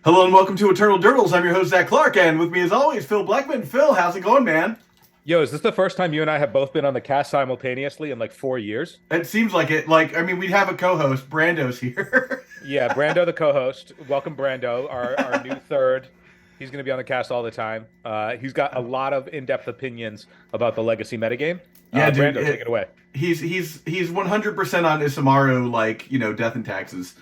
Hello and welcome to Eternal Durdles. I'm your host, Zach Clark, and with me as always, Phil Blackman. Phil, how's it going, man? Yo, is this the first time you and I have both been on the cast simultaneously in like 4 years? It seems like it. We'd have a co-host. Brando's here. Yeah, Brando, the co-host. Welcome, Brando, our new third. He's going to be on the cast all the time. He's got a lot of in-depth opinions about the Legacy metagame. Yeah, dude. Brando, take it away. He's 100% on Isamaru, death and taxes.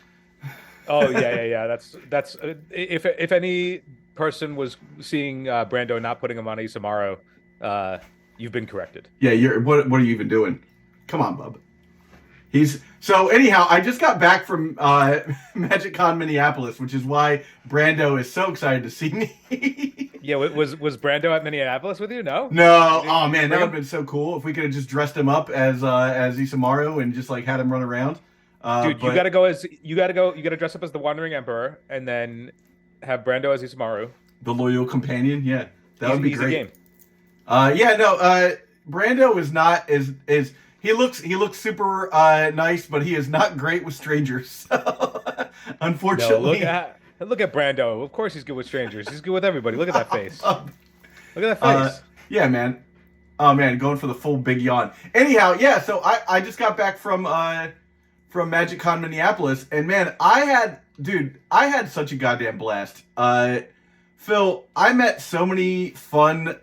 Oh yeah. That's if any person was seeing Brando not putting him on Isamaru, you've been corrected. Yeah, what are you even doing? Come on, bub. Anyhow, I just got back from MagicCON Minneapolis, which is why Brando is so excited to see me. Yeah, was Brando at Minneapolis with you? No. No. Oh man, that would have been so cool if we could have just dressed him up as Isamaru and just had him run around. Dude, you gotta dress up as the Wandering Emperor and then have Brando as Isamaru. The loyal companion. Yeah, that would be great. Game. Brando is not he looks super nice, but he is not great with strangers. Unfortunately. No, look at Brando. Of course he's good with strangers. He's good with everybody. Look at that face. Look at that face. Yeah, man. Oh man, going for the full big yawn. Anyhow, yeah. So I just got back from MagicCON Minneapolis, and man, I had such a goddamn blast. Phil, I met so many fun,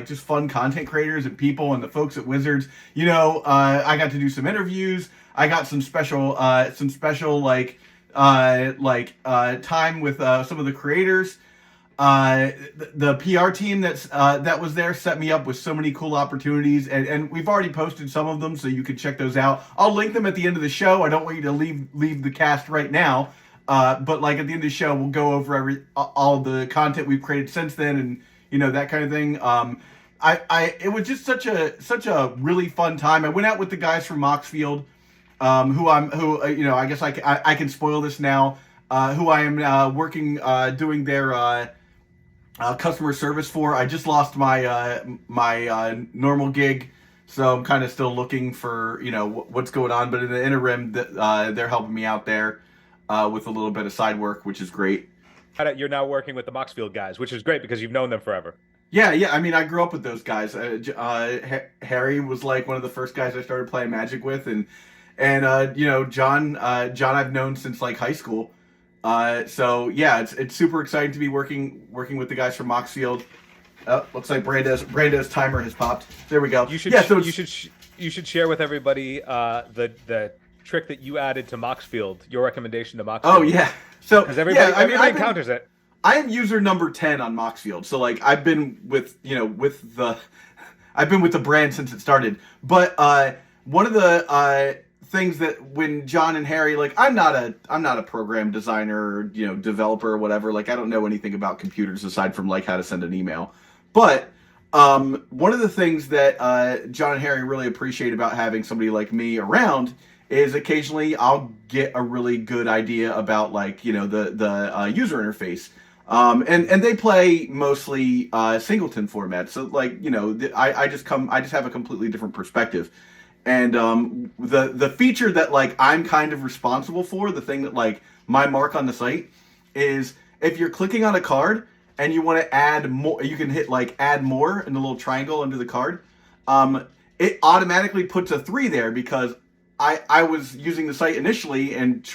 just fun content creators and people and the folks at Wizards. I got to do some interviews. I got some special time with some of the creators. The PR team that was there set me up with so many cool opportunities, and we've already posted some of them, so you can check those out. I'll link them at the end of the show. I don't want you to leave the cast right now. But at the end of the show, we'll go over all the content we've created since then, and that kind of thing. It was just such a really fun time. I went out with the guys from MoxField, I guess I can spoil this now. Who I am working doing their customer service for. I just lost my normal gig, so I'm kind of still looking for what's going on. But in the interim, they're helping me out there. With a little bit of side work, which is great. You're now working with the MoxField guys, which is great because you've known them forever. Yeah. I mean, I grew up with those guys. Harry was one of the first guys I started playing Magic with, and John I've known since high school. So yeah, it's super exciting to be working with the guys from MoxField. Looks like Brando's timer has popped. There we go. You should share with everybody the trick that you added to MoxField, your recommendation to MoxField. Oh yeah, so because everybody encounters it. I am user number 10 on MoxField, so I've been with the brand since it started. But one of the things that when John and Harry, I'm not a program designer or developer or whatever. I don't know anything about computers aside from how to send an email. But one of the things that John and Harry really appreciate about having somebody like me around is occasionally I'll get a really good idea about the user interface. And they play mostly singleton format, so I just have a completely different perspective. And the feature that I'm kind of responsible for, the thing that my mark on the site is if you're clicking on a card and you want to add more, you can hit add more in the little triangle under the card. It automatically puts a 3 there because I was using the site initially and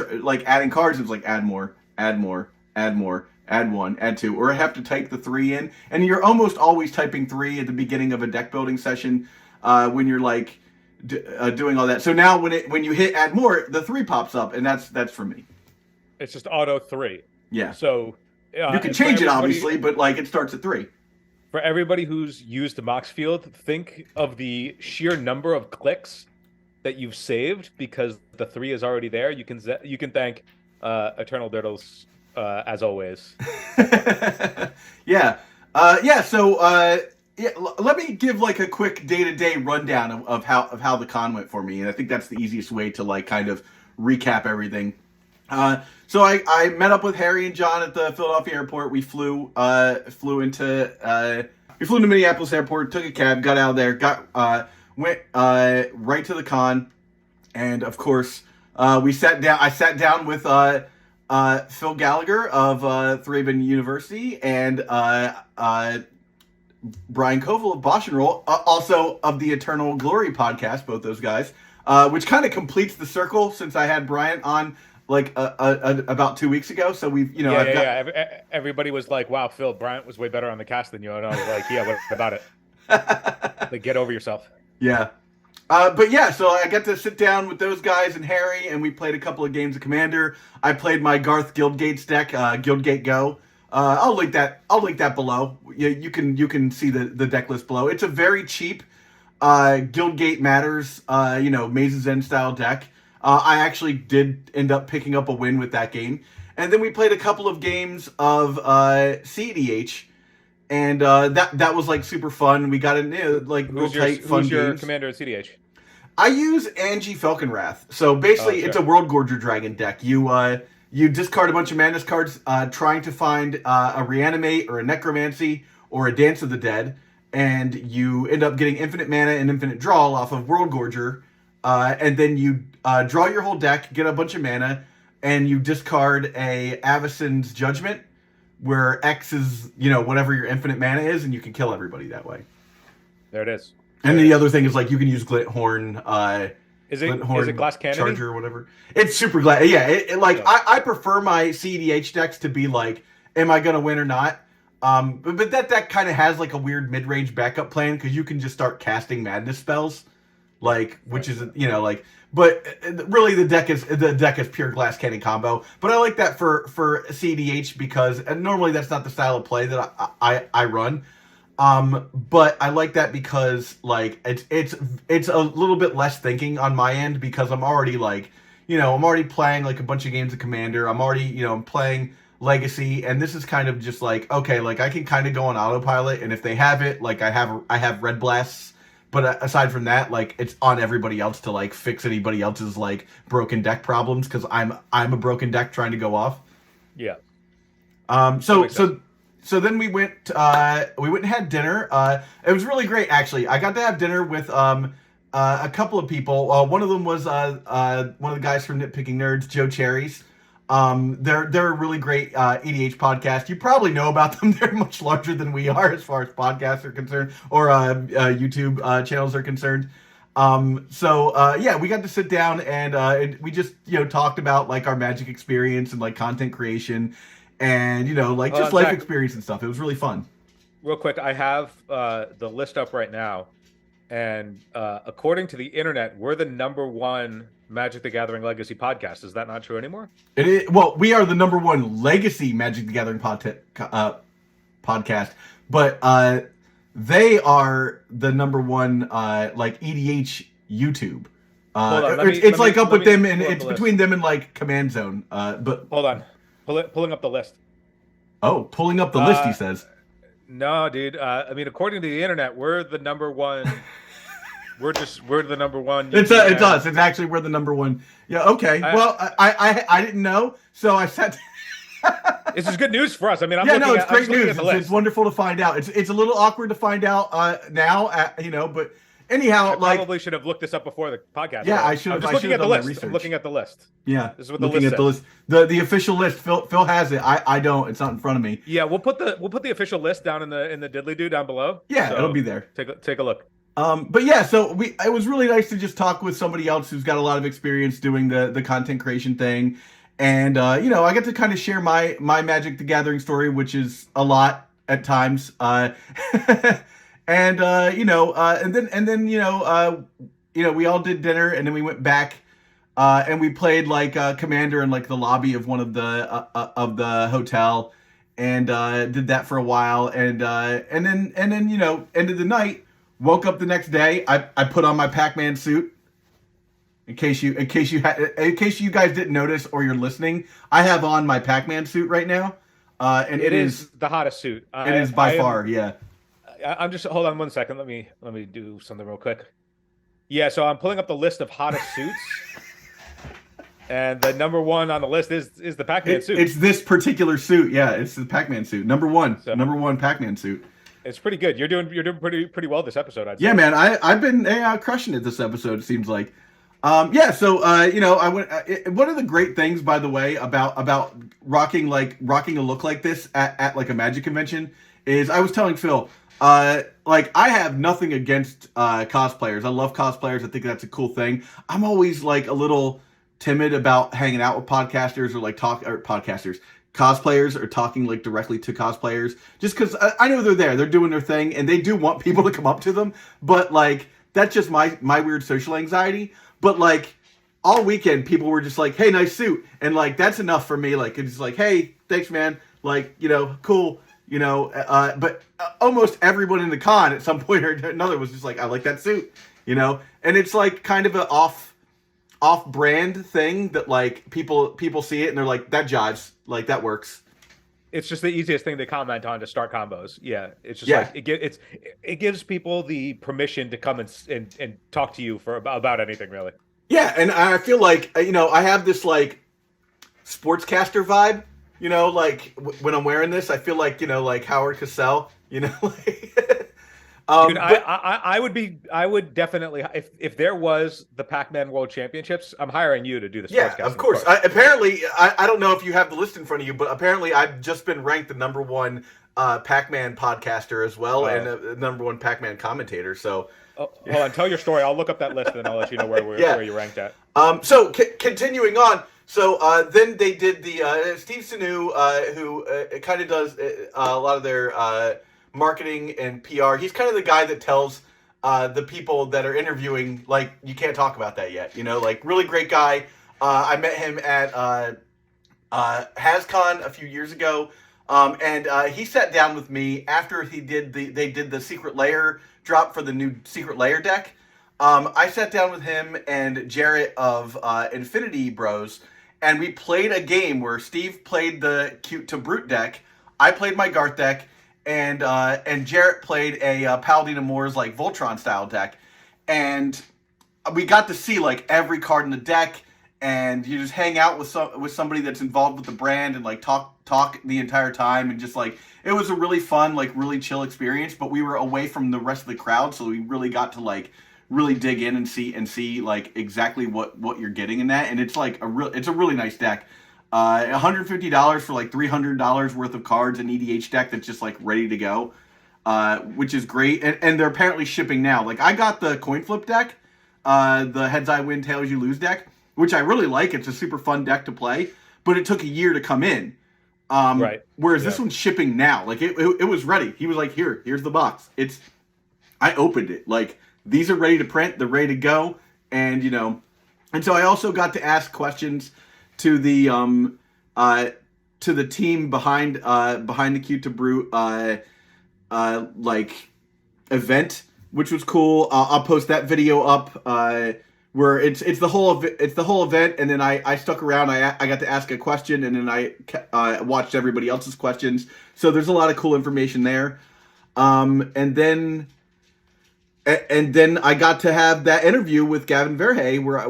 adding cards. It was add more, add more, add more, add 1, add 2, or I have to type the 3 in. And you're almost always typing 3 at the beginning of a deck building session when you're doing all that. So now when you hit add more, the 3 pops up, and that's for me. It's just auto 3. Yeah. So you can change it obviously, but it starts at 3. For everybody who's used MoxField, think of the sheer number of clicks that you've saved because the 3 is already there. You can thank Eternal Durdles as always. Yeah. So let me give a quick day-to-day rundown of how the con went for me, and I think that's the easiest way to kind of recap everything. So I met up with Harry and John at the Philadelphia airport. We flew into Minneapolis airport, took a cab, got out of there, went right to the con, and of course I sat down with Phil Gallagher of Thraben University, and Brian Koval of Bosch and Roll, also of the Eternal Glory podcast, both those guys, which kind of completes the circle since I had Brian on like about 2 weeks ago. So we've, Everybody was like, "Wow, Phil Bryant was way better on the cast than you," and I was like, "Yeah, what about it? Like, get over yourself." Yeah. But yeah, so I got to sit down with those guys and Harry, and we played a couple of games of Commander. I played my Garth Guildgates deck, Guildgate Go. I'll link that below. You can see the deck list below. It's a very cheap Guildgate Matters, Maze's End style deck. I actually did end up picking up a win with that game, and then we played a couple of games of CEDH. And that was like super fun. We got into like real tight, fun games. Who's your commander at CDH? I use Angie Falconwrath. So basically, it's a World Gorger Dragon deck. You discard a bunch of Madness cards, trying to find a Reanimate or a Necromancy or a Dance of the Dead, and you end up getting infinite mana and infinite draw off of World Gorger, and then you draw your whole deck, get a bunch of mana, and you discard a Avacyn's Judgment, where X is, whatever your infinite mana is, and you can kill everybody that way. There it is. And the other thing is, like, you can use Glinthorn, is it Glass Cannon? Charger or whatever. It's super glass. Yeah, I prefer my CEDH decks to be like, am I going to win or not? But that deck kind of has, like, a weird mid-range backup plan, because you can just start casting Madness spells, like, which is, but really the deck is pure Glass Cannon combo. But I like that for CDH because normally that's not the style of play that I run. But I like that because like it's a little bit less thinking on my end, because I'm already like, I'm already playing like a bunch of games of Commander. I'm already, I'm playing Legacy, and this is kind of just like, okay, like I can kind of go on autopilot, and if they have it, like I have Red Blasts. But aside from that, like, it's on everybody else to like fix anybody else's like broken deck problems, because I'm a broken deck trying to go off. Yeah. So then we went and had dinner. It was really great, actually. I got to have dinner with a couple of people. One of them was one of the guys from Nitpicking Nerds, Joe Cherries. They're a really great EDH podcast. You probably know about them. They're much larger than we are as far as podcasts are concerned, or YouTube channels are concerned. Yeah, we got to sit down and we just talked about like our Magic experience and like content creation, and just life experience and stuff. It was really fun. Real quick, I have the list up right now, and according to the internet, we're the #1 Magic the Gathering Legacy podcast. Is that not true anymore? It is. Well, we are the #1 Legacy Magic the Gathering podcast, but they are the #1 like EDH YouTube. It's like up with them, and it's between them and like Command Zone. But hold on, pulling up the list. Oh, pulling up the list, he says. No, dude. I mean, according to the internet, we're the #1. We're the #1. It's us. It's actually we're the #1. Yeah. Okay. I didn't know, so I said. This is good news for us. I mean, it's great news. It's wonderful to find out. It's a little awkward to find out now. But anyhow, I probably should have looked this up before the podcast. Yeah, I should have. I'm just looking at the list. I'm looking at the list. Yeah, this is what the list says. The official list. Phil has it. I don't. It's not in front of me. Yeah, we'll put the official list down in the diddly do down below. Yeah, it'll be there. Take a look. But yeah, so it was really nice to just talk with somebody else who's got a lot of experience doing the content creation thing. And, I get to kind of share my Magic the Gathering story, which is a lot at times. And then we all did dinner, and then we went back, and we played like Commander in like the lobby of one of the hotel, and did that for a while. And then ended the night. Woke up the next day. I put on my Pac-Man suit. In case you guys didn't notice or you're listening, I have on my Pac-Man suit right now, and it is the hottest suit. It is by far, yeah. I'm just hold on 1 second. Let me do something real quick. Yeah, so I'm pulling up the list of hottest suits, and the #1 on the list is the Pac-Man suit. It's this particular suit, yeah. It's the Pac-Man suit, #1 Pac-Man suit. It's pretty good. You're doing pretty well this episode, I'd say. Yeah, man. I've been crushing it this episode, it seems like. Yeah, so you know, I went. One of the great things, by the way, about rocking a look like this at like a Magic convention is I was telling Phil, like I have nothing against cosplayers. I love cosplayers. I think that's a cool thing. I'm always like a little timid about hanging out with podcasters or like cosplayers or talking like directly to cosplayers, just because I know they're doing their thing, and they do want people to come up to them, but like that's just my weird social anxiety. But like all weekend, people were just like, "Hey, nice suit," and like that's enough for me. Like it's like, "Hey, thanks, man." Like you know, cool. You know, but almost everyone in the con at some point or another was just like, "I like that suit." You know, and it's like kind of an off-brand thing that like people see it and they're like, "That jives." Like that works. It's just the easiest thing to comment on to start combos. Yeah, it's just like it gives people the permission to come and talk to you about anything really. Yeah, and I feel like you know I have this like sportscaster vibe. You know, like when I'm wearing this, I feel like you know like Howard Cosell. You know, like. Dude, I would definitely if there was the Pac-Man World Championships, I'm hiring you to do the sportscasting. Yeah, of course. Apparently, I don't know if you have the list in front of you, but apparently I've just been ranked the #1 Pac-Man podcaster as well, and the #1 Pac-Man commentator. So, hold on, tell your story. I'll look up that list and I'll let you know where you ranked at. So continuing on. So then they did the Steve Sanu, who kind of does a lot of their marketing and PR. He's kind of the guy that tells the people that are interviewing, like, you can't talk about that yet. You know, like, really great guy. I met him at HasCon a few years ago, and he sat down with me after they did the Secret Lair drop for the new Secret Lair deck. I sat down with him and Jarrett of Infinity Bros, and we played a game where Steve played the Cute to Brute deck, I played my Garth deck, and Jarrett played a Paladin of Moors like Voltron style deck, and we got to see like every card in the deck, and you just hang out with somebody that's involved with the brand and like talk the entire time, and just like it was a really fun, like really chill experience. But we were away from the rest of the crowd, so we really got to like really dig in and see like exactly what you're getting in that, and it's like it's a really nice deck. $150 for like $300 worth of cards, an EDH deck that's just like ready to go, which is great. And they're apparently shipping now. Like I got the coin flip deck, the heads I win, tails you lose deck, which I really like. It's a super fun deck to play, but it took a year to come in. Right. Whereas this one's shipping now. Like it was ready. He was like, here's the box. I opened it. Like these are ready to print. They're ready to go. And you know, and so I also got to ask questions to the team behind the Cute to Brute like event, which was cool. I'll post that video up where it's the whole event, and then I stuck around. I got to ask a question, and then I watched everybody else's questions. So there's a lot of cool information there. And then I got to have that interview with Gavin Verhey, where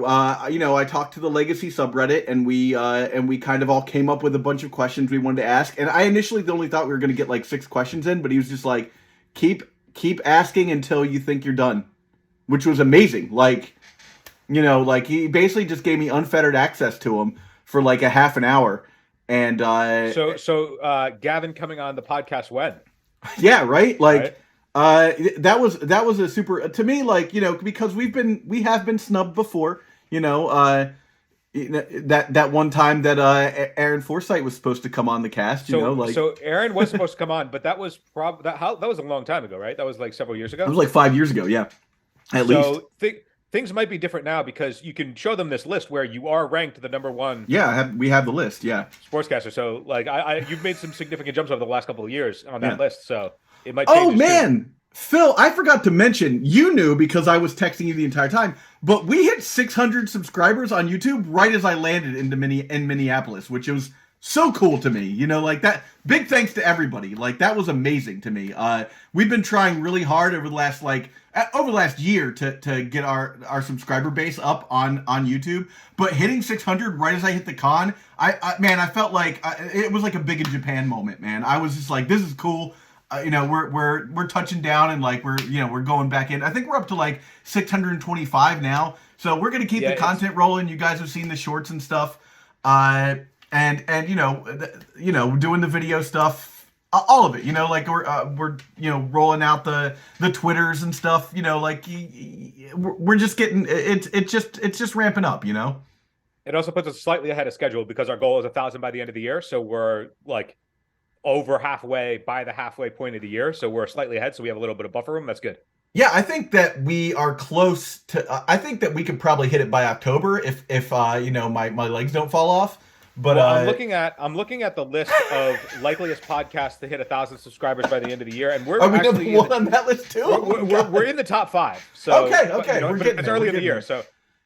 you know, I talked to the Legacy subreddit, and we kind of all came up with a bunch of questions we wanted to ask. And I initially only thought we were going to get like 6 questions in, but he was just like, keep asking until you think you're done, which was amazing. Like, you know, like he basically just gave me unfettered access to him for like a half an hour. And so Gavin coming on the podcast when? Yeah, right. Like. Right? That was a super, to me, like, you know, because we have been snubbed before, you know, that one time that Aaron Forsythe was supposed to come on the cast, you know, like. So Aaron was supposed to come on, but that was that was a long time ago, right? That was like several years ago. It was like 5 years ago, yeah, at least. So things might be different now because you can show them this list where you are ranked the #1. Yeah, we have the list, yeah. Sportscaster. So like you've made some significant jumps over the last couple of years on that list, so. It might oh man, Phil, I forgot to mention, you knew because I was texting you the entire time, but we hit 600 subscribers on YouTube right as I landed in Minneapolis, which was so cool to me. You know, like that. Big thanks to everybody. Like that was amazing to me. We've been trying really hard over the last year to get our subscriber base up on YouTube, but hitting 600 right as I hit the con, I felt like it was like a big in Japan moment, man. I was just like, this is cool. we're touching down and like we're going back in. I think we're up to like 625 now. So we're gonna keep the content rolling. You guys have seen the shorts and stuff, and doing the video stuff. All of it, like we're rolling out the Twitters and stuff, like we're just getting it's just ramping up, It also puts us slightly ahead of schedule because our goal is 1,000 by the end of the year, so we're like over halfway by the halfway point of the year, so we're slightly ahead, so we have a little bit of buffer room. That's good. Yeah, I think that we are close to. I think that we could probably hit it by October if my legs don't fall off. But I'm looking at the list of likeliest podcasts to hit 1,000 subscribers by the end of the year, and we're actually number one on that list too. We're in the top 5. So okay, it's early in the year, so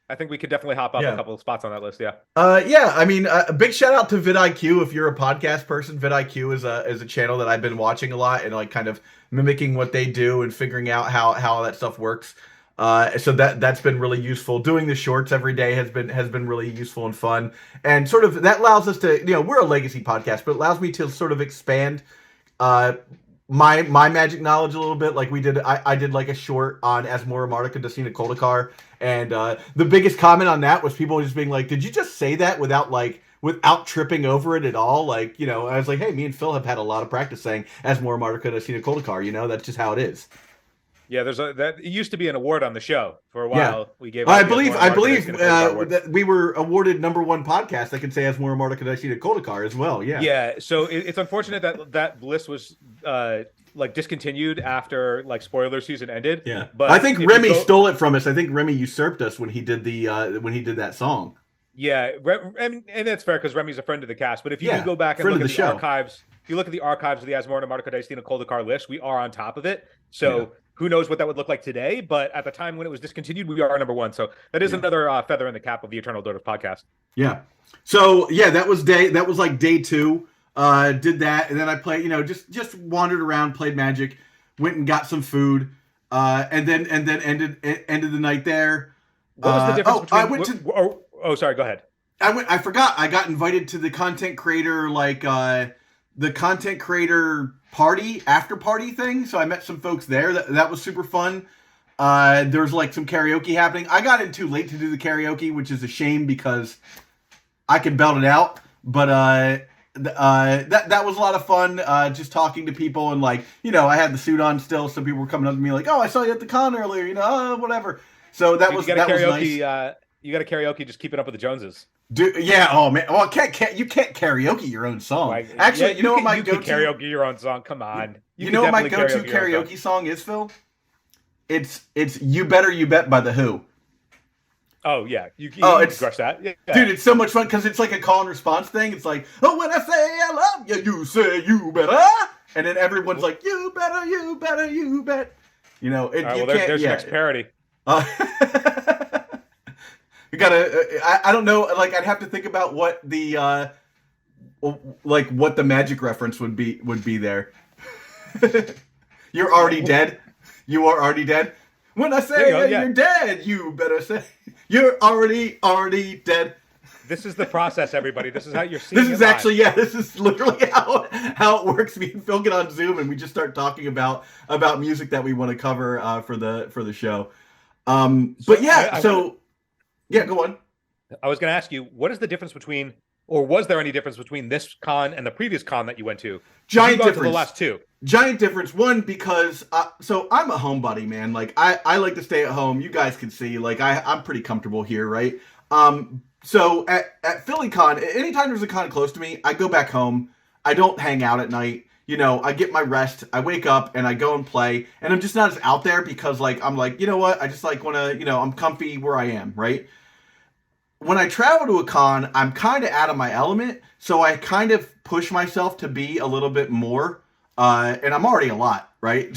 I think we could definitely hop up a couple of spots on that list. Yeah. I mean, a big shout out to vidIQ if you're a podcast person. vidIQ is a channel that I've been watching a lot and like kind of mimicking what they do and figuring out how that stuff works. So that's been really useful. Doing the shorts every day has been really useful and fun, and sort of that allows us to, we're a legacy podcast, but it allows me to sort of expand my Magic knowledge a little bit. Like I did like a short on Asmora Martika Decina Koldakar, and the biggest comment on that was people just being like, "Did you just say that without tripping over it at all?" Like, I was like, "Hey, me and Phil have had a lot of practice saying Asmora Martika Decina Koldakar. That's just how it is." Yeah, it used to be an award on the show for a while. Yeah. We gave. I believe that we were awarded #1 podcast that could say Asmora Martika Decina Koldakar as well. Yeah. Yeah. So it's unfortunate that list was like discontinued after like spoiler season ended. Yeah. But I think Remy stole it from us. I think Remy usurped us when he did that song. Yeah, and that's fair because Remy's a friend of the cast. But if you go back and look at the archives, if you look at the archives of the Asmora Martika Decina Koldakar list, we are on top of it. So who knows what that would look like today? But at the time when it was discontinued, we are #1. So that is another feather in the cap of the Eternal Durdles podcast. Yeah. So that was like day 2. Did that, and then I played. Just wandered around, played Magic, went and got some food, and then ended the night there. What was the difference between? I went to. Oh, sorry. Go ahead. I forgot. I got invited to the content creator after party thing. So I met some folks there. That was super fun. There was like some karaoke happening. I got in too late to do the karaoke, which is a shame because I could belt it out. But that was a lot of fun. Just talking to people and I had the suit on still, so people were coming up to me like, "Oh, I saw you at the con earlier," whatever. So that was nice. You got a karaoke, just keeping up with the Joneses. Oh man. Well, you can't karaoke your own song. Actually, you know what my go-to karaoke your own song. Come on. You know what my go-to karaoke song is, Phil? It's "You Better You Bet" by The Who. Oh yeah, you crush that, dude. It's so much fun because it's like a call and response thing. It's like, "Oh, when I say I love you, you say you better," and then everyone's like, "You better, you better, you bet." There's your next parody. You gotta. I don't know. Like, I'd have to think about what the what the Magic reference would be there. You're already dead. You are already dead. When I say you're dead, you better say you're already dead. This is the process, everybody. This is how you're seeing. This is actually, this is literally how it works. Me and Phil get on Zoom and we just start talking about music that we want to cover for the show. Go on. I was going to ask you, what is the difference between, or was there any difference between this con and the previous con that you went to? Giant difference. To the last 2. Giant difference. One, because so I'm a homebody, man. Like I like to stay at home. You guys can see, like I'm pretty comfortable here, right? So at PhillyCon, anytime there's a con close to me, I go back home. I don't hang out at night. I get my rest. I wake up and I go and play, and I'm just not as out there because I'm like, you know what? I just want to, I'm comfy where I am, right? When I travel to a con, I'm kind of out of my element, so I kind of push myself to be a little bit more, and I'm already a lot, right?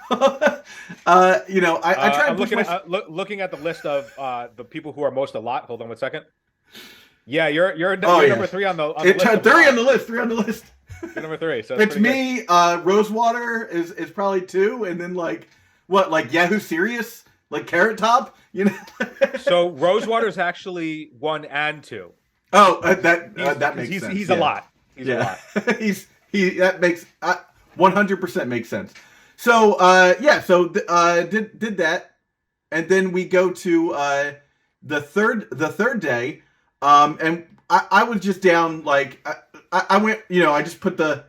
I try to push looking at the list of the people who are most a lot. Hold on 1 second. Yeah, you're number 3 on the list. 3 on the list. 3 on the list. You're number 3. So it's me. Rosewater is probably 2, and then Yahoo Serious, like Carrot Top, So Rosewater is actually 1 and 2. Oh, that makes sense. He's a lot. He's a lot. That makes. 100% makes sense. So yeah, so did that, and then we go to the third day, and I was just down like I went, I just put the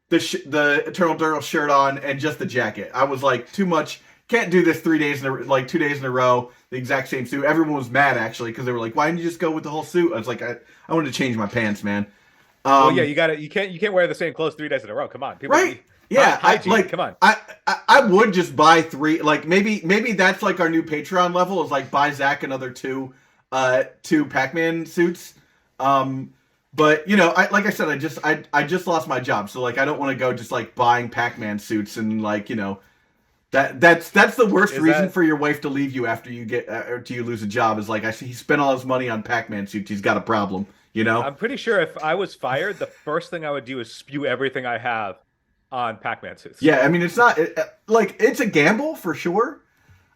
Eternal Durdle shirt on and just the jacket. I was like, too much. Can't do this 2 days in a row, the exact same suit. Everyone was mad actually because they were like, "Why didn't you just go with the whole suit?" I was like, I wanted to change my pants, man. Well, yeah, you can't wear the same clothes 3 days in a row. Come on, people. Right? Yeah, hygiene. Come on. I would just buy 3. Like maybe that's like our new Patreon level is like buy Zach another two Pac-Man suits. But like I said, I just lost my job, so like I don't want to go just like buying Pac-Man suits and like that's the worst reason for your wife to leave you after you get after you lose a job is like he spent all his money on Pac-Man suits. He's got a problem, I'm pretty sure if I was fired, the first thing I would do is spew everything I have on Pac-Man suits. Yeah, I mean it's not like it's a gamble for sure.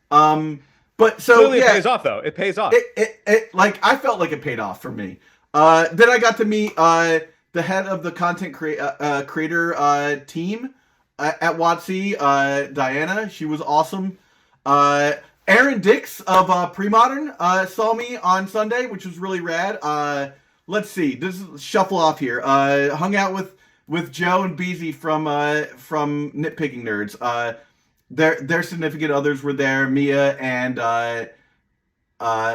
But so clearly yeah, it pays off though. It pays off. It like I felt like it paid off for me. Then I got to meet the head of the content creator team at WotC, Diana. She was awesome. Aaron Dix of Pre-Modern saw me on Sunday, which was really rad. Let's see. This is shuffle off here. Hung out with Joe and Beezy from Nitpicking Nerds. Their significant others were there. Mia and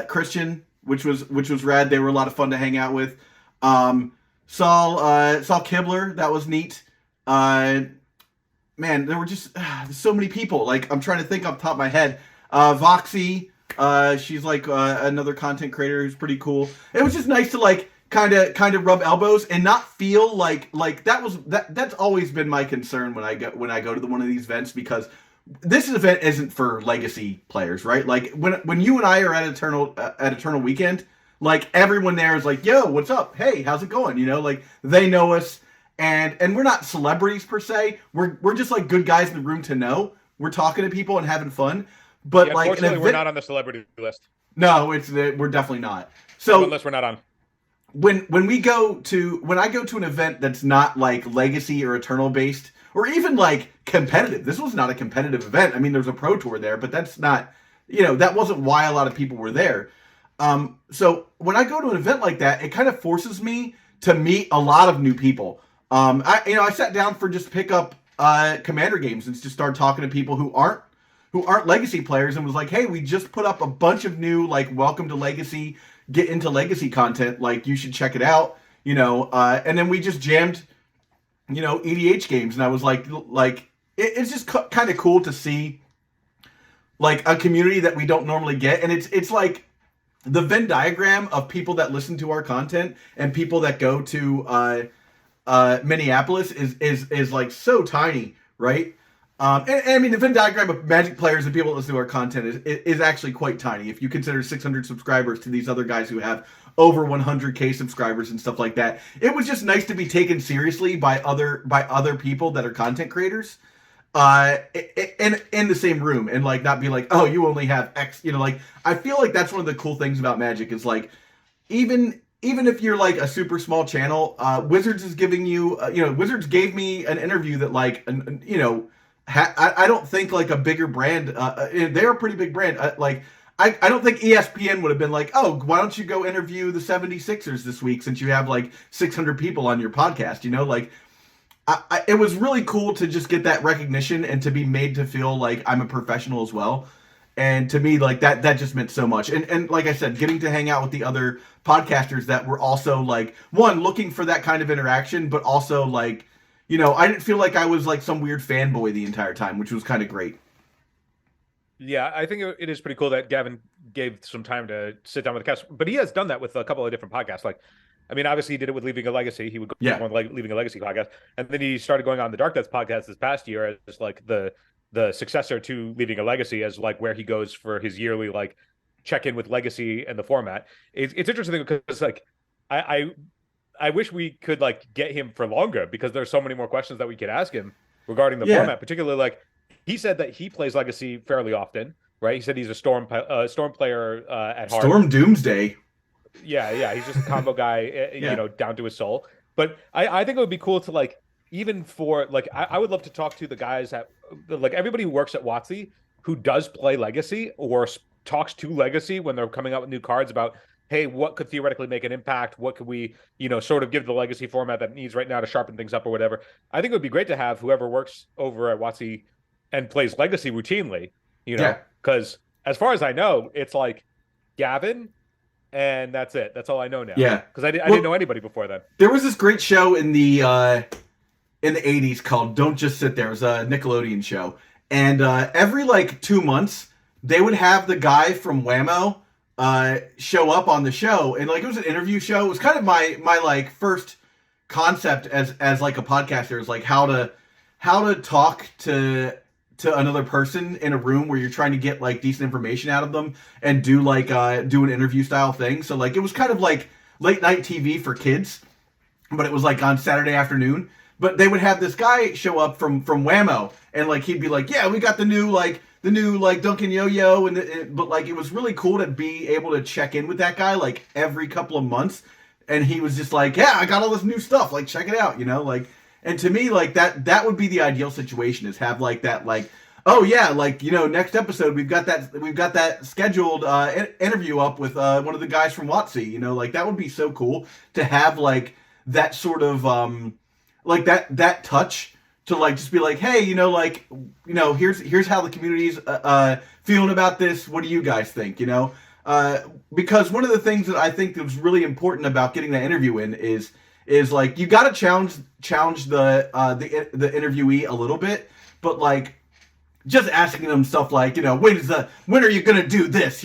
Christian, which was rad. They were a lot of fun to hang out with. Saw Kibler. That was neat. Man, there were just so many people. Like I'm trying to think off the top of my head. Voxy, she's like another content creator who's pretty cool. It was just nice to like kind of rub elbows and not feel like that's always been my concern when I go to one of these events, because this event isn't for legacy players, right? Like when you and I are at Eternal Weekend, like everyone there is like, "Yo, what's up? Hey, how's it going?" Like they know us, and we're not celebrities per se. We're just like good guys in the room to know. We're talking to people and having fun. But yeah, like, unfortunately, we're not on the celebrity list. No, we're definitely not. So unless we're not on. When I go to an event that's not like legacy or Eternal based, or even like competitive. This was not a competitive event. I mean, there's a pro tour there, but that's not, that wasn't why a lot of people were there. So when I go to an event like that, it kind of forces me to meet a lot of new people. I sat down for just pick up Commander games and just start talking to people who aren't legacy players, and was like, hey, we just put up a bunch of new like welcome to legacy, get into legacy content, like you should check it out, and then we just jammed EDH games, and I was like it's just kind of cool to see like a community that we don't normally get, and it's like the Venn diagram of people that listen to our content and people that go to Minneapolis is like so tiny, right? And I mean, the Venn diagram of Magic players and people that listen to our content is actually quite tiny. If you consider 600 subscribers to these other guys who have over 100K subscribers and stuff like that, it was just nice to be taken seriously by other people that are content creators, in the same room, and like not be like, oh, you only have X. Like I feel like that's one of the cool things about Magic is like even if you're like a super small channel, Wizards is giving you, Wizards gave me an interview that like, I don't think like a bigger brand, they're a pretty big brand. I don't think ESPN would have been like, oh, why don't you go interview the 76ers this week since you have like 600 people on your podcast, it was really cool to just get that recognition and to be made to feel like I'm a professional as well. And to me, like that just meant so much. And like I said, getting to hang out with the other podcasters that were also like, one, looking for that kind of interaction, but also like, I didn't feel like I was like some weird fanboy the entire time, which was kind of great. Yeah, I think it is pretty cool that Gavin gave some time to sit down with the cast, but he has done that with a couple of different podcasts. Like, I mean, obviously he did it with Leaving a Legacy. He would go on Leaving a Legacy podcast, and then he started going on the Dark Deaths podcast this past year as like the successor to Leaving a Legacy, as like where he goes for his yearly like check in with Legacy and the format. It's interesting because like I wish we could like get him for longer, because there's so many more questions that we could ask him regarding the format, particularly like he said that he plays Legacy fairly often, right? He said he's a Storm player at heart. Storm Doomsday. Yeah, he's just a combo guy, down to his soul. But I think it would be cool to like even for like, I would love to talk to the guys at like everybody who works at WotC who does play Legacy or talks to Legacy when they're coming out with new cards about, hey, what could theoretically make an impact? What could we, sort of give the Legacy format that it needs right now to sharpen things up or whatever? I think it would be great to have whoever works over at WotC and plays Legacy routinely, because as far as I know, it's like Gavin, and that's it. That's all I know now. Yeah, because I didn't know anybody before then. There was this great show in the '80s called "Don't Just Sit There." It was a Nickelodeon show, and every like 2 months they would have the guy from Whammo show up on the show, and like it was an interview show. It was kind of my like first concept as like a podcaster, is like how to talk to another person in a room where you're trying to get like decent information out of them and do like do an interview style thing. So like it was kind of like late night TV for kids, but it was like on Saturday afternoon. But they would have this guy show up from Whammo, and like he'd be like, yeah, we got the new Duncan Yo-Yo, but like it was really cool to be able to check in with that guy like every couple of months, and he was just like, yeah, I got all this new stuff, like check it out, like. And to me, like that would be the ideal situation, is have like that, like, oh yeah, like next episode we've got that scheduled interview up with one of the guys from WotC, like that would be so cool to have like that sort of like that touch to like just be like, hey, here's how the community's feeling about this. What do you guys think? Because one of the things that I think that was really important about getting that interview in is like you got to challenge the interviewee a little bit, but like just asking them stuff like, when are you gonna do this?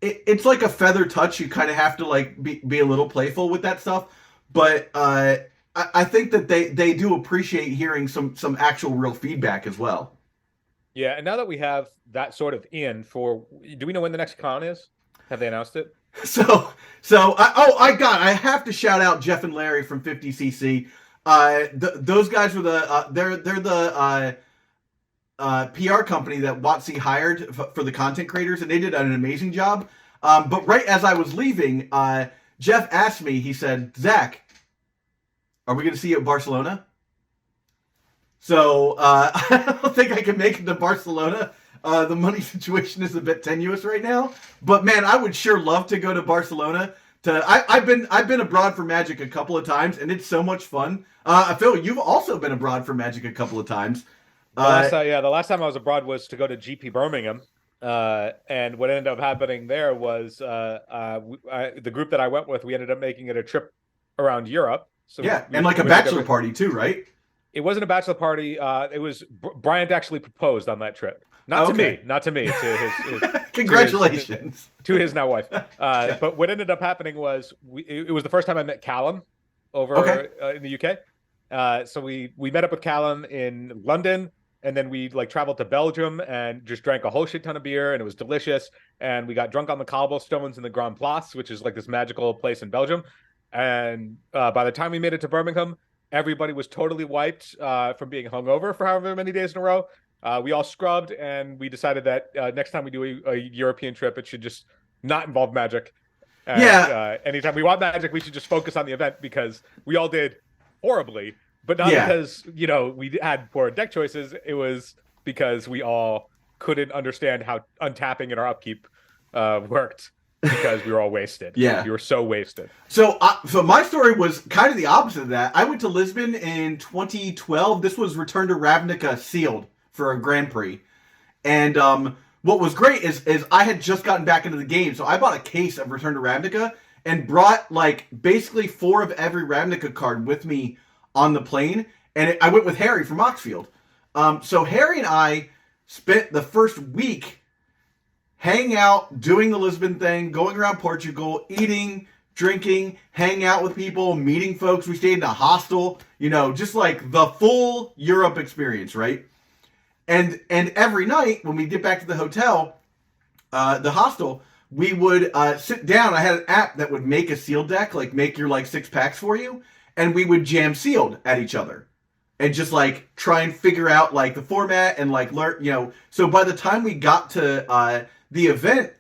It's like a feather touch. You kind of have to like be a little playful with that stuff, but I think that they do appreciate hearing some actual real feedback as well. Yeah, and now that we have that sort of do we know when the next con is? Have they announced it? So I have to shout out Jeff and Larry from 50cc. Those guys were they're the PR company that WotC hired for the content creators, and they did an amazing job. But right as I was leaving, Jeff asked me, he said, Zach, are we going to see you at Barcelona? So I don't think I can make it to Barcelona. The money situation is a bit tenuous right now, but man, I would sure love to go to Barcelona. I've been abroad for Magic a couple of times, and it's so much fun. Phil, you've also been abroad for Magic a couple of times. The last time I was abroad was to go to GP Birmingham, and what ended up happening there was the group that I went with, we ended up making it a trip around Europe. So and like a bachelor party too, right? It wasn't a bachelor party. It was Bryant actually proposed on that trip. Not to me, to his congratulations to his now wife. But what ended up happening was it was the first time I met Callum over in the UK. So we met up with Callum in London, and then we like traveled to Belgium and just drank a whole shit ton of beer, and it was delicious. And we got drunk on the cobblestones in the Grand Place, which is like this magical place in Belgium. And by the time we made it to Birmingham, everybody was totally wiped from being hungover for however many days in a row. We all scrubbed, and we decided that next time we do a European trip, it should just not involve Magic. And, anytime we want Magic, we should just focus on the event, because we all did horribly, but not because we had poor deck choices. It was because we all couldn't understand how untapping and our upkeep worked, because we were all wasted. Yeah, we were so wasted. So my story was kind of the opposite of that. I went to Lisbon in 2012. This was Return to Ravnica sealed for a Grand Prix. And what was great is I had just gotten back into the game, so I bought a case of Return to Ravnica and brought like basically 4 of every Ravnica card with me on the plane. And I went with Harry from MoxField. So Harry and I spent the first week hanging out, doing the Lisbon thing, going around Portugal, eating, drinking, hanging out with people, meeting folks. We stayed in a hostel, just like the full Europe experience, right? And every night when we get back to the hotel, the hostel, we would sit down. I had an app that would make a sealed deck, like make your like 6 packs for you, and we would jam sealed at each other and just like try and figure out like the format and like learn, So by the time we got to the event,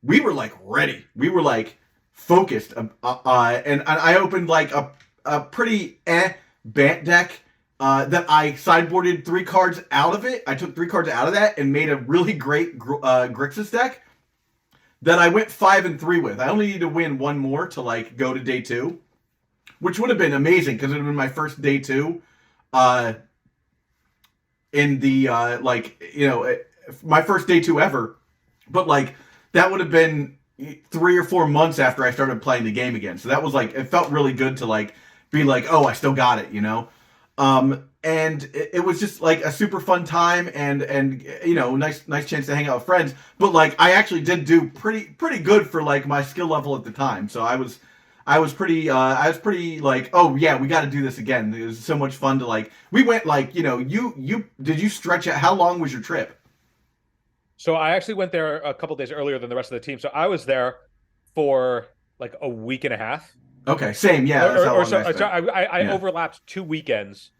we were like ready. We were like focused, and I opened like a pretty Bant deck that I sideboarded 3 cards out of it. I took 3 cards out of that and made a really great Grixis deck that I went 5-3 with. I only need to win 1 more to like go to day 2, which would have been amazing because it would have been my first day 2 in the my first day 2 ever. But like that would have been 3 or 4 months after I started playing the game again. So that was like, it felt really good to like be like, oh, I still got it, you know? And it was just like a super fun time and you know, nice chance to hang out with friends. But like I actually did do pretty good for like my skill level at the time. So I was pretty like, oh yeah, we got to do this again. It was so much fun to like, we went like, you know, did you stretch out, how long was your trip? So I actually went there a couple days earlier than the rest of the team. So I was there for like a week and a half. Okay, same, yeah. I overlapped 2 weekends.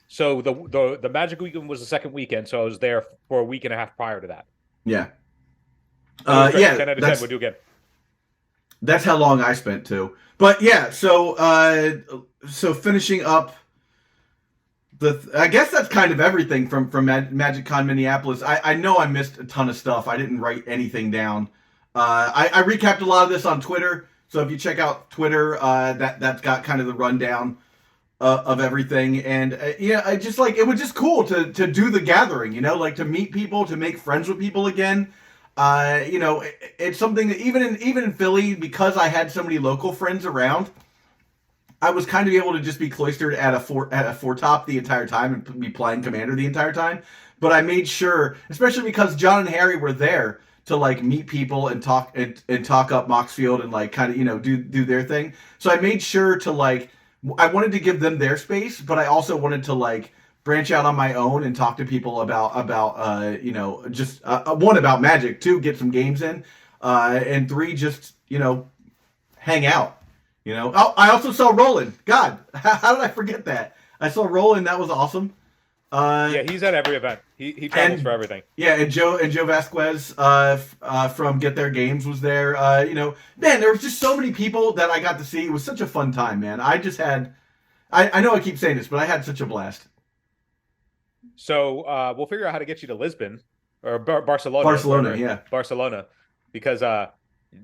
So the Magic weekend was the second weekend, so I was there for a week and a half prior to that. Yeah. 10 out of 10 we'll do again. That's how long I spent too. But yeah, so finishing up I guess that's kind of everything from MagicCon Minneapolis. I know I missed a ton of stuff. I didn't write anything down. I recapped a lot of this on Twitter. So if you check out Twitter, that's got kind of the rundown of everything. And yeah, I just like, it was just cool to do the gathering, you know, like to meet people, to make friends with people again. You know, it's something that even in Philly, because I had so many local friends around, I was kind of able to just be cloistered at a four top the entire time and be playing Commander the entire time. But I made sure, especially because John and Harry were there to like meet people and talk up MoxField and like kind of, you know, do their thing. So I made sure to like, I wanted to give them their space, but I also wanted to like branch out on my own and talk to people about you know, just 1, about Magic, 2, get some games in, and 3, just, you know, hang out. You know, oh, I also saw Roland. God, how did I forget that? I saw Roland. That was awesome. Yeah, he's at every event. He travels for everything. Yeah, and Joe Vasquez from Get Their Games was there. You know, man, there was just so many people that I got to see. It was such a fun time, man. I just had, I know I keep saying this, but I had such a blast. So we'll figure out how to get you to Lisbon or Barcelona. Barcelona, because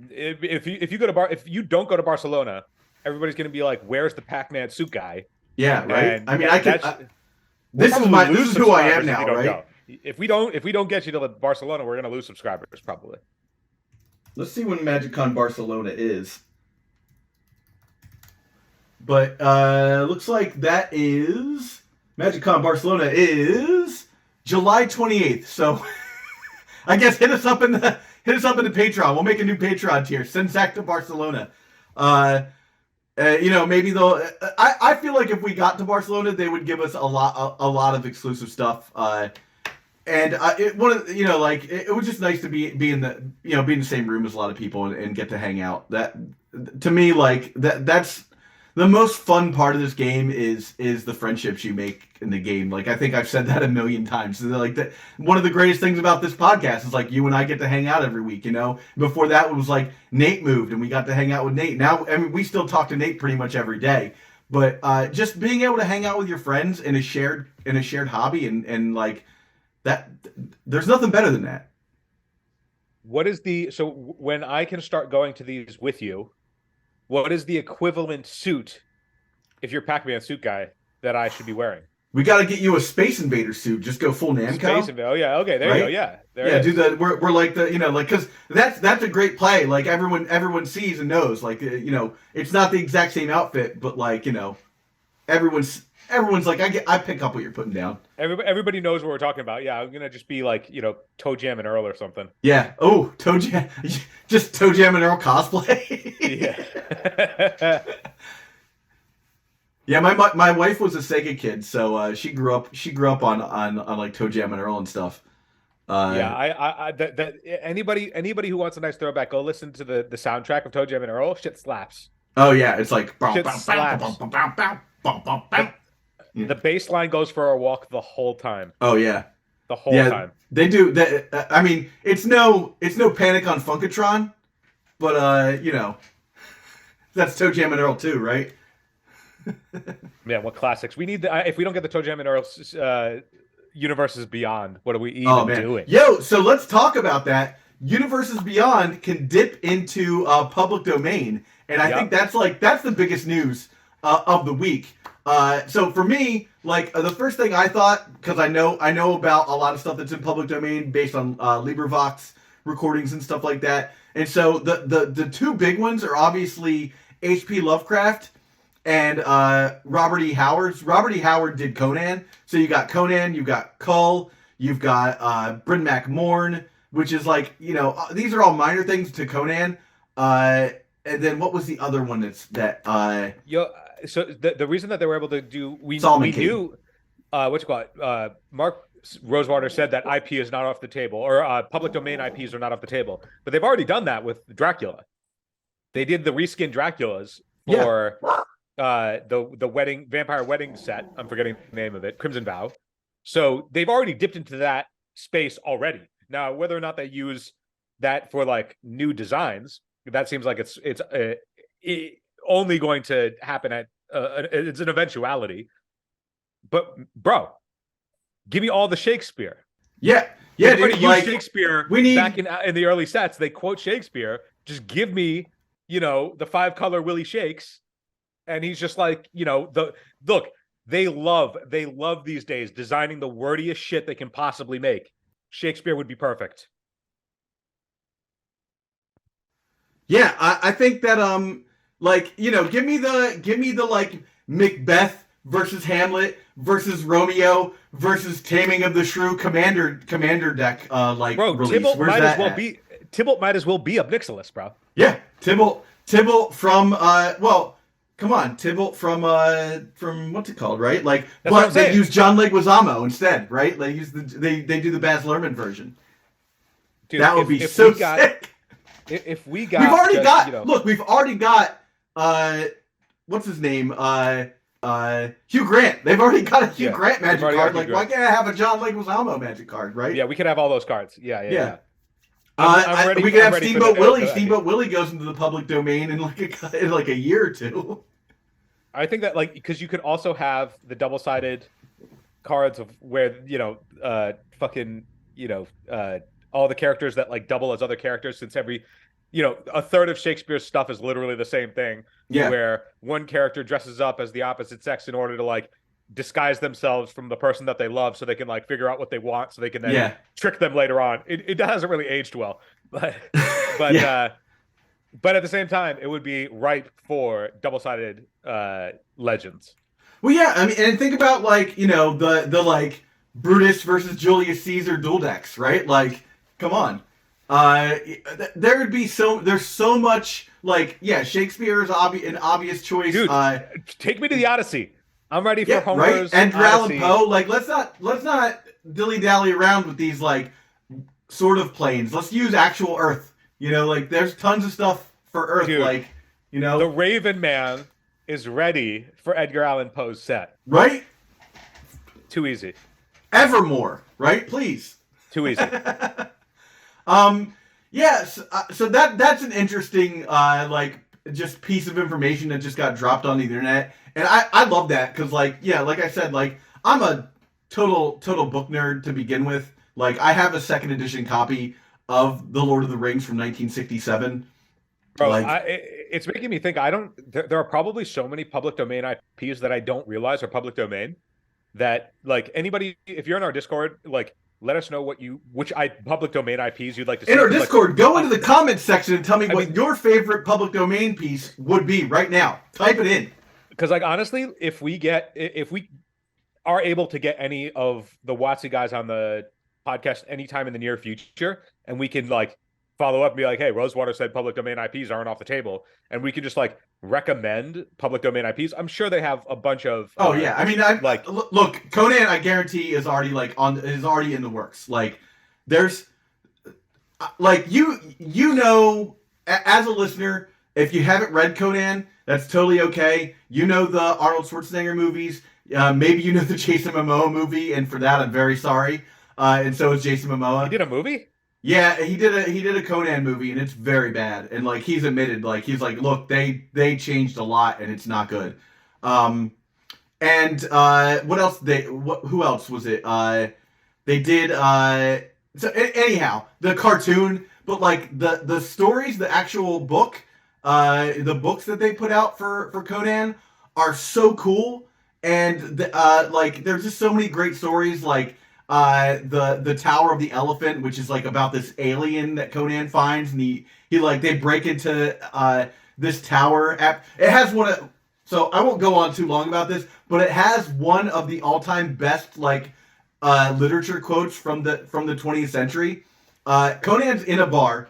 if you go to if you don't go to Barcelona, everybody's going to be like, "Where's the Pac-Man suit guy?" Yeah, right. And I mean, this is who I am now, right? Go. If we don't get you to Barcelona, we're going to lose subscribers probably. Let's see when MagicCon Barcelona is. But looks like that is MagicCon Barcelona is July 28th. So I guess hit us up in the Patreon. We'll make a new Patreon tier. Send Zach to Barcelona. You know, maybe they'll. I feel like if we got to Barcelona, they would give us a lot of exclusive stuff. And it was just nice to be in the same room as a lot of people and get to hang out. That to me, like that's the most fun part of this game is the friendships you make in the game. Like I think I've said that a million times. So like that, one of the greatest things about this podcast is like you and I get to hang out every week. You know, before that it was like Nate moved and we got to hang out with Nate. Now I mean we still talk to Nate pretty much every day. But just being able to hang out with your friends in a shared hobby and like that, there's nothing better than that. So when I can start going to these with you, what is the equivalent suit, if you're Pac-Man suit guy, that I should be wearing? We got to get you a Space Invader suit. Just go full Namco. Space Invader. Oh yeah, okay, there you go. Yeah, yeah. Do the we're like the like because that's a great play. Like everyone sees and knows. Like it's not the exact same outfit, but like everyone's like I pick up what you're putting down. Everybody knows what we're talking about. Yeah, I'm gonna just be like Toe Jam and Earl or something. Yeah. Oh, Toe Jam, just Toe Jam and Earl cosplay. Yeah. Yeah, my wife was a Sega kid, so she grew up on like Toe Jam and Earl and stuff. Yeah, anybody who wants a nice throwback, go listen to the soundtrack of Toe Jam and Earl. Shit slaps. Oh yeah, it's like the bass line goes for a walk the whole time. Oh yeah, the whole time. They do that. I mean, it's no Panic on Funkatron, but that's Toe Jam and Earl too, right? Man, what classics? We need the, if we don't get the Toe Jam and Earl Universes Beyond, what are we Oh even man, doing? yo! So let's talk about that. Universes Beyond can dip into public domain, and I think that's the biggest news of the week. So for me, like the first thing I thought, because I know about a lot of stuff that's in public domain based on LibriVox recordings and stuff like that, and so the two big ones are obviously H.P. Lovecraft and Robert E. Howard. Robert E. Howard did Conan, so you got Conan, you got Kull, you've got Bryn Mac Morn, which is like, these are all minor things to Conan. And then what was the other one So the reason that they were able to do, we Solomon knew, what you call it, Mark Rosewater said that IP is not off the table, or public domain IPs are not off the table, but they've already done that with Dracula. They did the reskin Draculas for the vampire wedding set. I'm forgetting the name of it, Crimson Vow. So they've already dipped into that space already. Now, whether or not they use that for like new designs, that seems like it's only going to happen at it's an eventuality. But bro, give me all the Shakespeare. Yeah, dude, like Shakespeare. Back in the early sets, they quote Shakespeare. Just give me, the 5-color Willie Shakes, and he's just like, look. They love these days designing the wordiest shit they can possibly make. Shakespeare would be perfect. Yeah, I think that give me the like Macbeth versus Hamlet versus Romeo versus Taming of the Shrew commander deck bro, release. Tybalt Where's might that as well at? be Tybalt might as well be Obnixilis, bro. Yeah, Tybalt from come on, Tybalt from what's it called, right? Like, That's what but I'm they saying. use John Leguizamo instead, right? They use they do the Baz Luhrmann version. Dude, that would be so sick. If we got, we've already got what's his name? Hugh Grant. They've already got a Hugh Grant magic card. Like, why can't I have a John Leguizamo magic card, right? Yeah, we could have all those cards. Yeah. I'm ready. We could have Steamboat Willie. Steamboat Willie goes into the public domain in like a year or two. I think that because you could also have the double-sided cards of where all the characters that double as other characters, since every a third of Shakespeare's stuff is literally the same thing. Yeah. Where one character dresses up as the opposite sex in order to disguise themselves from the person that they love, so they can figure out what they want, so they can then trick them later on. It hasn't really aged well, but but at the same time, it would be ripe for double-sided legends. Well, yeah, I mean, and think about the Brutus versus Julius Caesar dual decks, right? Like, come on. There would be there's so much Shakespeare is an obvious choice. Dude, take me to the Odyssey. I'm ready for Homer's right? Edgar Odyssey. Allan Poe. Let's not dilly dally around with these sort of planes. Let's use actual Earth. There's tons of stuff for Earth. Dude, the Raven Man is ready for Edgar Allan Poe's set. Right? Too easy. Evermore, right? Please. Too easy. Yes. So that's an interesting just piece of information that just got dropped on the internet, and I love that because like I said, I'm a total book nerd to begin with. I have a second edition copy of The Lord of the Rings from 1967. Bro, it's making me think. There are probably so many public domain IPs that I don't realize are public domain. That anybody, if you're in our Discord, let us know which public domain IPs you'd like to see. In our Discord, go into the comments section and tell me what your favorite public domain piece would be right now. Type it in. Because honestly, if we are able to get any of the WotC guys on the podcast anytime in the near future, and we can follow up and be like, hey, Rosewater said public domain IPs aren't off the table, and we can just recommend public domain IPs. I'm sure they have a bunch of I mean, look, Conan, I guarantee is already is already in the works. There's as a listener, if you haven't read Conan, that's totally okay. You know the Arnold Schwarzenegger movies. Maybe you know the Jason Momoa movie, and for that I'm very sorry. And so is Jason Momoa. He did a movie? Yeah, he did a Conan movie, and it's very bad. And he's admitted, he's look, they changed a lot, and it's not good. And what else? Who else was it? They did. Anyhow, the cartoon, but like the stories, the actual book, the books that they put out for Conan are so cool, and like there's just so many great stories, like the Tower of the Elephant, which is like about this alien that Conan finds, and he like they break into this tower. It has one of, so I won't go on too long about this, but it has one of the all-time best like literature quotes from the 20th century. Conan's in a bar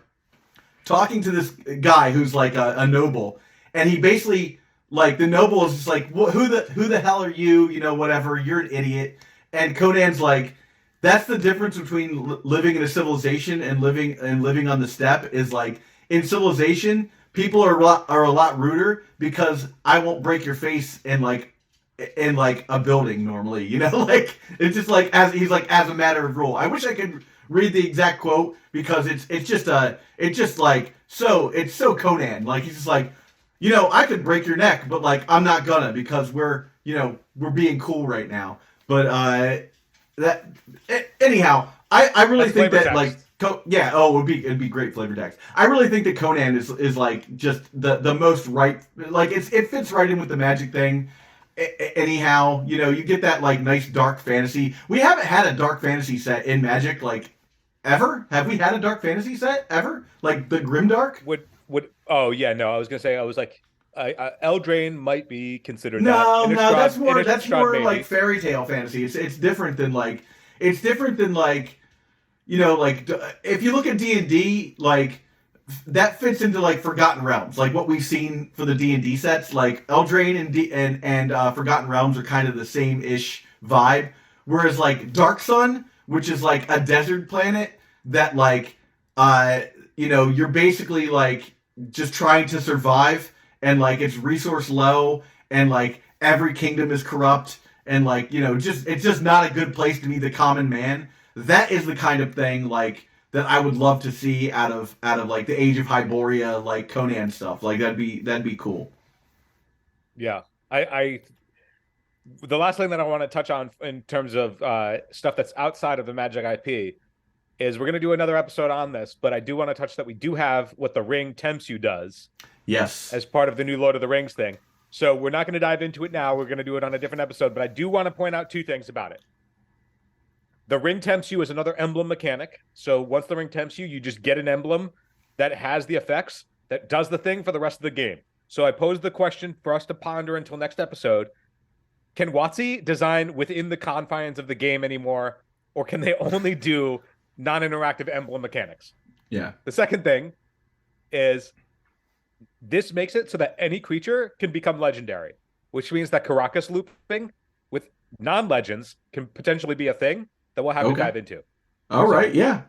talking to this guy who's like a noble, and he basically, like, the noble is just like, who the hell are you? You know, whatever. You're an idiot. And Conan's like, that's the difference between living in a civilization and living on the steppe. Is like, in civilization, people are a lot ruder because I won't break your face in like a building normally. You know, like, it's just like, as he's like, as a matter of rule. I wish I could read the exact quote because it's just so Conan. Like, he's just like, you know, I could break your neck, but like I'm not gonna, because we're being cool right now. But anyhow, I really think that text. It'd be great flavor text. I really think that Conan is like just the most right, like it fits right in with the Magic thing. Anyhow, you know, you get that like nice dark fantasy. We haven't had a dark fantasy set in Magic like ever. Have we had a dark fantasy set ever? Like the Grimdark? Oh yeah, no. I was gonna say, I was like, Eldraine might be considered. No, that. That's more like fairy tale fantasy. It's different than like you know, like if you look at D&D, like that fits into like Forgotten Realms, like what we've seen for the D&D sets. Like Eldraine and Forgotten Realms are kind of the same ish vibe, whereas like Dark Sun, which is like a desert planet that like you know, you're basically like just trying to survive, and like it's resource low, and like every kingdom is corrupt, and like, you know, it's just not a good place to be the common man. That is the kind of thing like that I would love to see out of like the Age of Hyboria, like Conan stuff. Like that'd be cool. Yeah, I the last thing that I want to touch on in terms of stuff that's outside of the Magic IP is we're going to do another episode on this, but I do want to touch that we do have what the Ring Tempts You does. Yes. As part of the new Lord of the Rings thing. So we're not going to dive into it now. We're going to do it on a different episode, but I do want to point out two things about it. The Ring Tempts You is another emblem mechanic. So once the Ring Tempts You, you just get an emblem that has the effects, that does the thing for the rest of the game. So I posed the question for us to ponder until next episode. Can WotC design within the confines of the game anymore, or can they only do non-interactive emblem mechanics? Yeah. The second thing is this makes it so that any creature can become legendary, which means that Caracas looping with non-legends can potentially be a thing that we'll have to dive into. All right, yeah.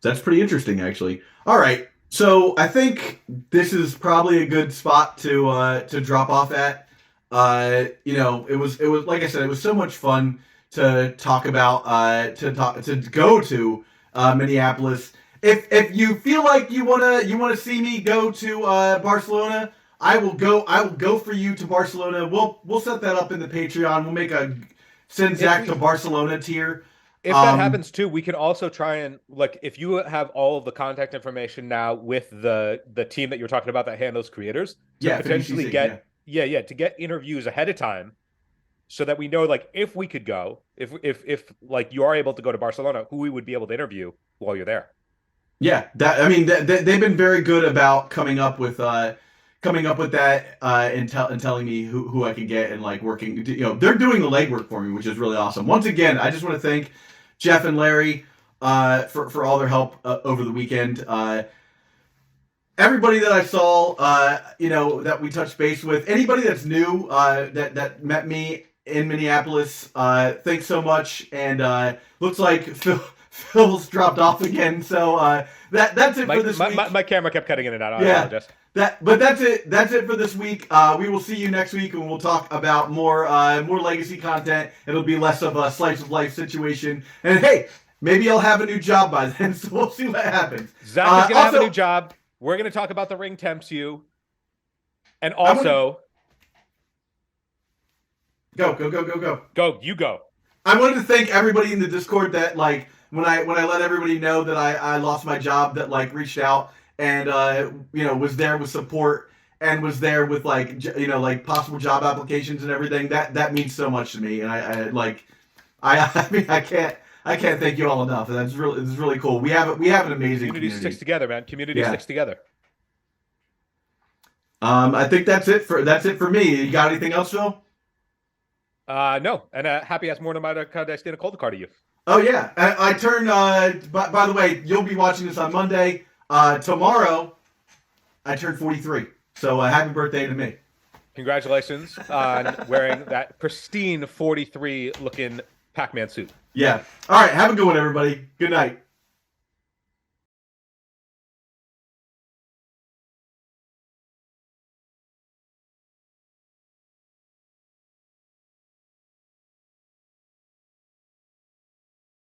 That's pretty interesting, actually. All right, so I think this is probably a good spot to drop off at. You know, it was like I said, it was so much fun to talk about, to go to Minneapolis. If you feel like you wanna see me go to Barcelona, I will go for you to Barcelona. We'll set that up in the Patreon. We'll make a send Zach to Barcelona tier. If that happens too, we can also try and, like, if you have all of the contact information now with the team that you're talking about that handles creators, to potentially get to get interviews ahead of time, so that we know, like, if we could go, if like you are able to go to Barcelona, who we would be able to interview while you're there. Yeah, they've been very good about coming up with that and telling me who I can get, and like working. You know, they're doing the legwork for me, which is really awesome. Once again, I just want to thank Jeff and Larry for all their help over the weekend. Everybody that I saw, you know, that we touched base with, anybody that's new that met me in Minneapolis, thanks so much. And looks like Phil's dropped off again, so that's it for this week. My camera kept cutting in and out. I apologize. But that's it. That's it for this week. We will see you next week, and we'll talk about more legacy content. It'll be less of a slice of life situation. And hey, maybe I'll have a new job by then, so we'll see what happens. Zach is gonna have a new job. We're gonna talk about the Ring Tempts You, and also Go, go, go, go, go. Go, you go. I wanted to thank everybody in the Discord that like when I let everybody know that I lost my job, that like reached out and was there with support and was there with like like possible job applications and everything. That means so much to me, and I mean I can't thank you all enough. It's really cool. We have an amazing community. Sticks together, man. Community sticks together. I think that's it for me. You got anything else, Phil? No. And happy as more I stand a cold card to you. Oh yeah, I turn. By the way, you'll be watching this on Monday. Tomorrow, I turn 43. So happy birthday to me. Congratulations on wearing that pristine 43 looking Pac-Man suit. Yeah. All right. Have a good one, everybody. Good night.